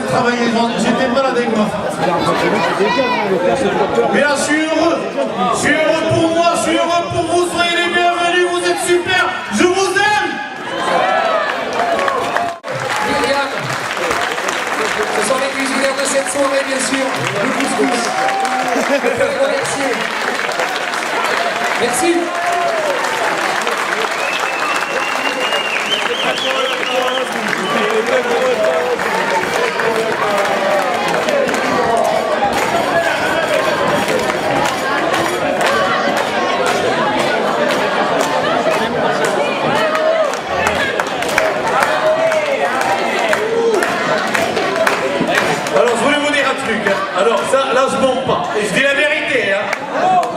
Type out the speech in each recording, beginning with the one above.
travailler, j'étais malade avec ma femme. Mais là, je suis heureux pour moi, je suis heureux pour vous, soyez les bienvenus, vous êtes super, je vous aime. Myriam, ce sont les cuisinières de cette soirée, bien sûr, le couscous. Je peux les remercier. Merci. Alors, je voulais vous dire un truc. Hein. Alors, ça, là, je mens pas. Et je dis la vérité. Hein.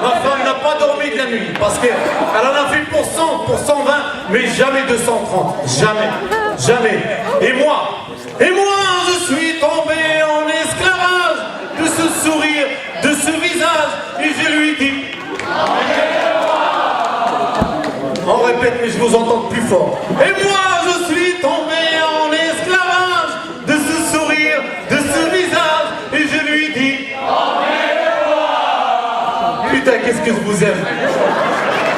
Ma femme n'a pas dormi de la nuit. Parce qu'elle en a fait pour 100, pour 120, mais jamais 230. Jamais. Jamais. Et moi, je suis tombé en esclavage de ce sourire, de ce visage. Et je lui dis... On répète, mais je vous entends plus fort. Et moi, je suis tombé en esclavage de ce sourire, de ce visage. Et je lui dis... Putain, qu'est-ce que je vous aime.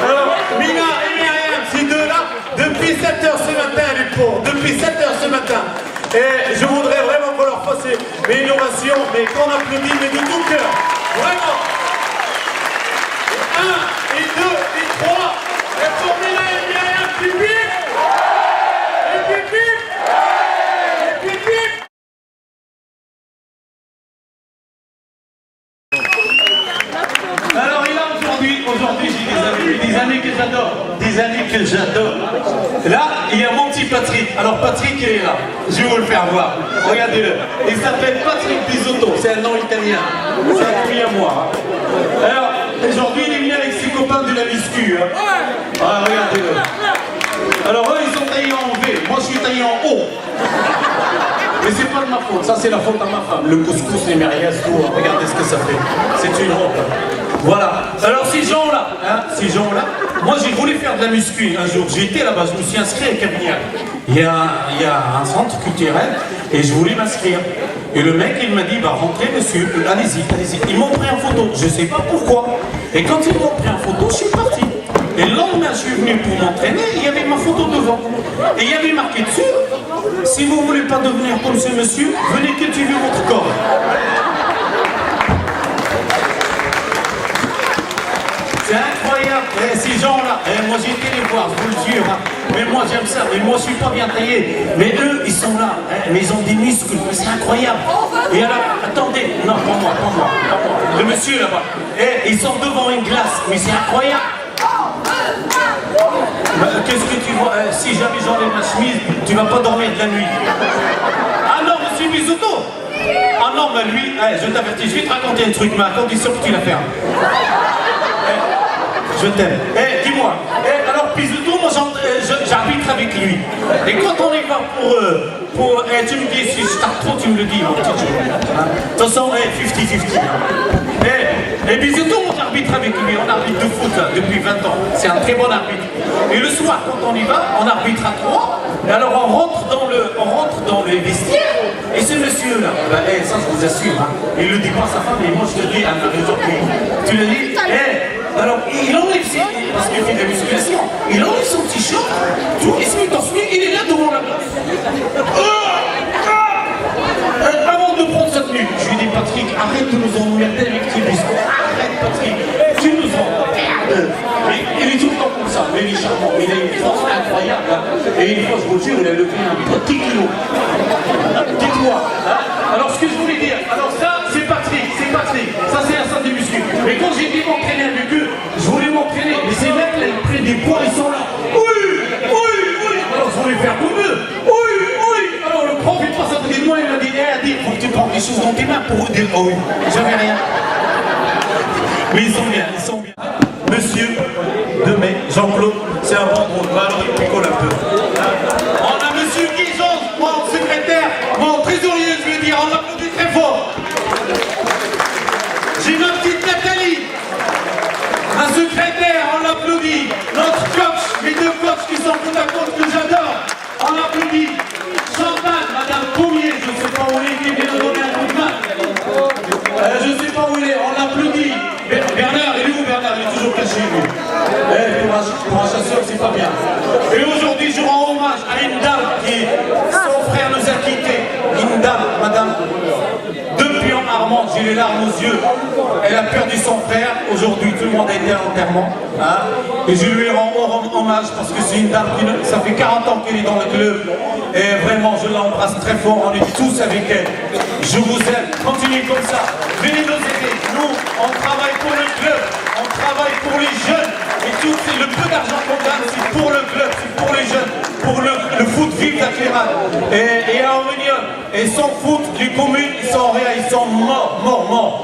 Alors, Mina et Myriam, ces deux-là, depuis 7h ce matin, les pauvres, depuis 7h ce matin. Et je voudrais vraiment qu'on leur fasse une innovation, mais qu'on applaudisse, mais de tout cœur. Vraiment. 1, et 2, et 3. Et pour Mina et Myriam, pipi. Et pipi. Et pipi. Alors il a aujourd'hui j'ai des amis que j'adore. Là, il y a mon petit Patrick. Alors Patrick il est là, je vais vous le faire voir. Regardez-le. Il s'appelle Patrick Bisotto, c'est un nom italien. C'est un ami à moi. Alors, aujourd'hui il est venu avec ses copains de la muscu. Hein. Ah, regardez-le. Alors eux ils sont taillés en V, moi je suis taillé en haut. Mais c'est pas de ma faute, ça c'est la faute à ma femme. Le couscous, les mérias, tout, regardez ce que ça fait. C'est une honte. Voilà. Alors ces gens-là, moi j'ai voulu faire de la muscu un jour. J'ai été là-bas, je me suis inscrit à Carignac. Il y a un centre culturel et je voulais m'inscrire. Et le mec il m'a dit, bah rentrez monsieur, allez-y. Ils m'ont pris en photo, je sais pas pourquoi. Et quand ils m'ont pris en photo, je suis parti. Et le lendemain, je suis venu pour m'entraîner, il y avait ma photo devant. Et il y avait marqué dessus, si vous ne voulez pas devenir comme ce monsieur, venez cultiver votre corps. C'est incroyable, ces gens-là, moi j'ai été les voir, je vous le jure, hein. Mais moi j'aime ça, mais moi je suis pas bien taillé. Mais eux, ils sont là, mais ils ont des muscles, c'est incroyable. Et alors, attendez, non, pas moi. Le monsieur là-bas, ils sont devant une glace, mais c'est incroyable. Qu'est-ce que tu vois? Si jamais j'enlève ma chemise, tu vas pas dormir de la nuit. Ah non, monsieur Bisotto. Ah non, mais lui, je t'avertis, je vais te raconter un truc, mais à condition que tu la fermes. Je t'aime. Dis-moi, alors Bisotto, moi j'arbitre avec lui. Et quand on y va tu me dis, si je tape trop, tu me le dis, mon petit jeu. De toute façon, 50-50. Et Bisotto, on arbitre avec lui, on arbitre de foot là, depuis 20 ans. C'est un très bon arbitre. Et le soir, quand on y va, on arbitre à 3. Et alors on rentre dans le vestiaire. Et ce monsieur-là, ça je vous assure, hein, il le dit pas à sa femme, mais moi je le dis à ma aujourd'hui. Tu le dis, alors il enlève parce qu'il fait de la musculation, il enlève son t-shirt, tout, il se met torse nu, il est là devant la glace. Avant de prendre sa tenue, je lui dis Patrick, arrête de nous emmerder avec tes biscuits. Arrête Patrick, tu nous emmerdes. Il est tout le temps comme ça, mais il est charmant, il a une force incroyable. Hein. Et une fois, je vous jure, il a levé un petit kilo. Dites-moi. Hein. Alors ce que je voulais dire, alors ça c'est Patrick, ça c'est un centre de muscu. Mais quand j'ai dit m'entraîner avec eux, je voulais m'entraîner, mais ces mecs là, ils prennent des poids, ils sont là. Oui. Alors je voulais faire comme eux. Oui. Alors le prof il passe à côté de moi, il m'a dit, Adi, faut que tu prends des choses dans tes mains pour eux dire, oh oui, j'avais rien. Mais ils sont bien. Monsieur Demey, Jean-Claude, c'est un bon gros, alors il picole un peu. On a monsieur Guy Jean, mon secrétaire, mon trésorier, je veux dire, on applaudit très fort. J'ai ma petite Nathalie, un secrétaire, on l'applaudit. Notre coach, mes deux coachs qui sont côte à côte que j'adore, on l'applaudit. Chantal, Madame Pommier, je ne sais pas où elle est, les larmes aux yeux. Elle a perdu son frère. Aujourd'hui, tout le monde a été à l'enterrement. Hein, et je lui rends hommage parce que c'est une dame ça fait 40 ans qu'elle est dans le club. Et vraiment, je l'embrasse très fort. On est tous avec elle. Je vous aime. Continuez comme ça. Venez nous aider. Nous, on travaille pour le club. On travaille pour les jeunes. Et tout le peu d'argent qu'on gagne, c'est pour le club, c'est pour les jeunes, pour le foot vive d'Akhirat. Et à Arménie, et sans foot, les communes, ils sont morts.